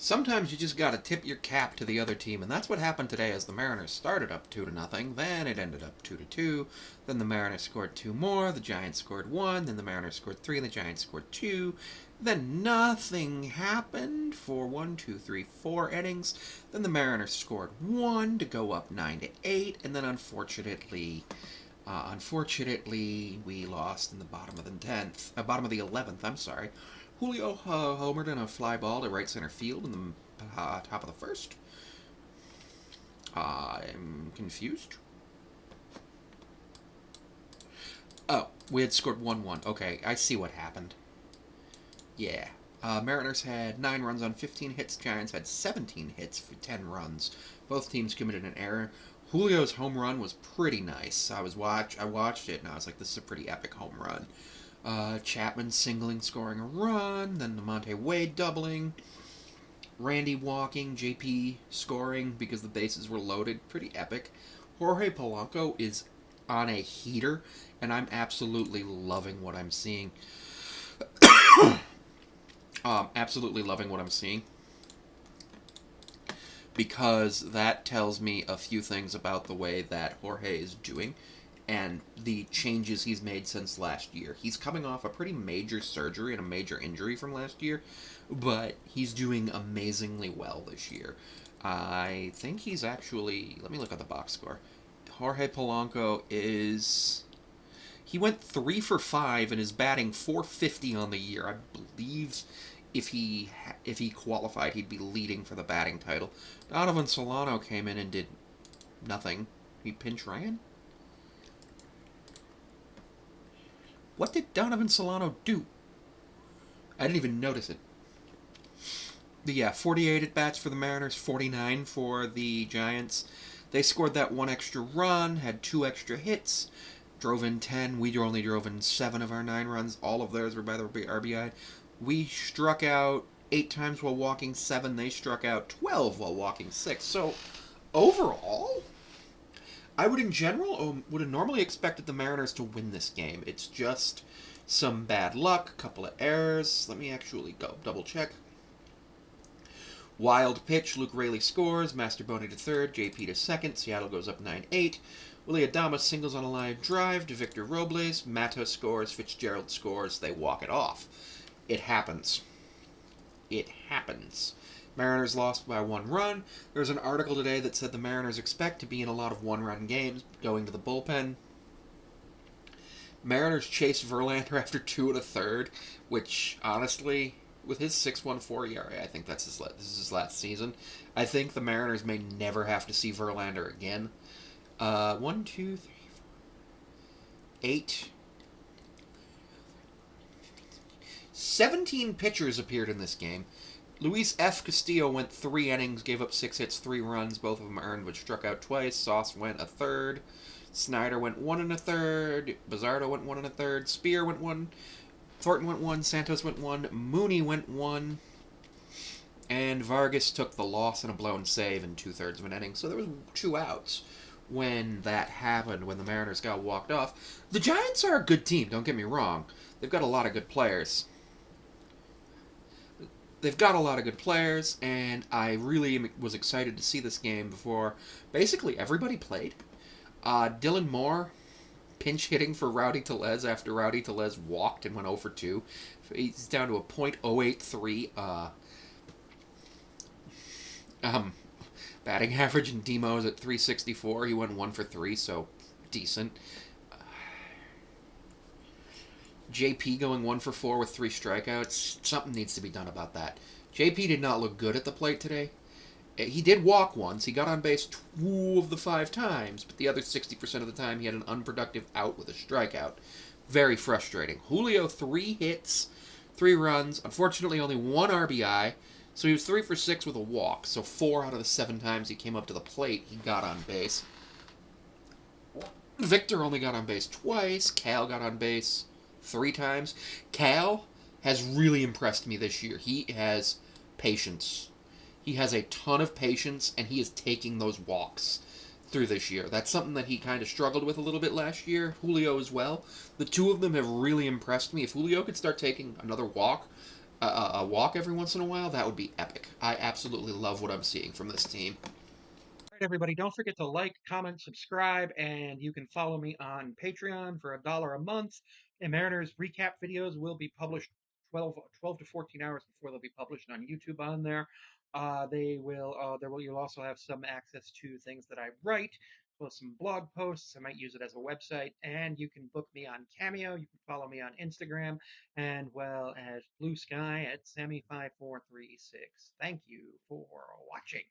Sometimes you just got to tip your cap to the other team, and that's what happened today as the Mariners started up 2-0, then it ended up 2-2, then the Mariners scored two more, the Giants scored one, then the Mariners scored three, and the Giants scored two, then nothing happened for 4 innings, then the Mariners scored one to go up 9-8, and then unfortunately, we lost in the bottom of the 11th. I'm sorry. Julio homered in a fly ball to right center field in the top of the first. I'm confused. Oh, we had scored 1-1. Okay, I see what happened. Yeah. Mariners had 9 runs on 15 hits. Giants had 17 hits for 10 runs. Both teams committed an error. Julio's home run was pretty nice. I watched it, and I was like, this is a pretty epic home run. Chapman singling, scoring a run, then Demonte Wade doubling, Randy walking, JP scoring because the bases were loaded. Pretty epic. Jorge Polanco is on a heater, and I'm absolutely loving what I'm seeing. Absolutely loving what I'm seeing. Because that tells me a few things about the way that Jorge is doing and the changes he's made since last year. He's coming off a pretty major surgery and a major injury from last year, but he's doing amazingly well this year. I think he's actually... Let me look at the box score. Jorge Polanco is... He went 3 for 5 and is batting .450 on the year. I believe if he qualified, he'd be leading for the batting title. Donovan Solano came in and did nothing. He pinch ran? What did Donovan Solano do? I didn't even notice it. But yeah, 48 at-bats for the Mariners, 49 for the Giants. They scored that one extra run, had 2 extra hits, drove in 10. We only drove in 7 of our 9 runs. All of theirs were by the RBI. We struck out 8 times while walking 7. They struck out 12 while walking 6. So, overall, I would have normally expected the Mariners to win this game. It's just some bad luck, a couple of errors. Let me actually go double check. Wild pitch, Luke Raley scores, Mastrobuoni to third, JP to second, Seattle goes up 9-8. Willie Adames singles on a line drive to Victor Robles, Mata scores, Fitzgerald scores, they walk it off. It happens. It happens. Mariners lost by 1 run. There's an article today that said the Mariners expect to be in a lot of 1-run games going to the bullpen. Mariners chased Verlander after 2 1/3, which, honestly, with his 6.14 ERA, I think this is his last season. I think the Mariners may never have to see Verlander again. 1, 2, 3, 4, 8... 17 pitchers appeared in this game. Luis F. Castillo went 3 innings, gave up 6 hits, 3 runs. Both of them earned, but struck out twice. Sauce went a third. Snyder went 1 1/3. Bizzardo went 1 1/3. Spear went 1. Thornton went 1. Santos went 1. Mooney went 1. And Vargas took the loss in a blown save in 2/3 of an inning. So there was 2 outs when that happened, when the Mariners got walked off. The Giants are a good team, don't get me wrong. They've got a lot of good players. And I really was excited to see this game before basically everybody played. Dylan Moore, pinch hitting for Rowdy Tellez after Rowdy Tellez walked and went 0 for 2. He's down to a .083 batting average, and Demo's at .364. He went 1 for 3, so decent. JP going 1 for 4 with 3 strikeouts. Something needs to be done about that. JP did not look good at the plate today. He did walk once. He got on base 2 of the 5 times, but the other 60% of the time he had an unproductive out with a strikeout. Very frustrating. Julio, 3 hits, 3 runs. Unfortunately, only 1 RBI. So he was 3 for 6 with a walk. So 4 out of the 7 times he came up to the plate, he got on base. Victor only got on base twice. Cal got on base 3 times. Cal has really impressed me this year. He has patience. He has a ton of patience, and he is taking those walks through this year. That's something that he kind of struggled with a little bit last year. Julio as well. The 2 of them have really impressed me. If Julio could start taking another walk, a walk every once in a while, that would be epic. I absolutely love what I'm seeing from this team. All right, everybody, don't forget to like, comment, subscribe, and you can follow me on Patreon for $1 a month. And Mariners recap videos will be published 12 to 14 hours before they'll be published on YouTube on there. You'll also have some access to things that I write, plus some blog posts. I might use it as a website, and you can book me on Cameo. You can follow me on Instagram, and well as Blue Sky at Sammy5436. Thank you for watching.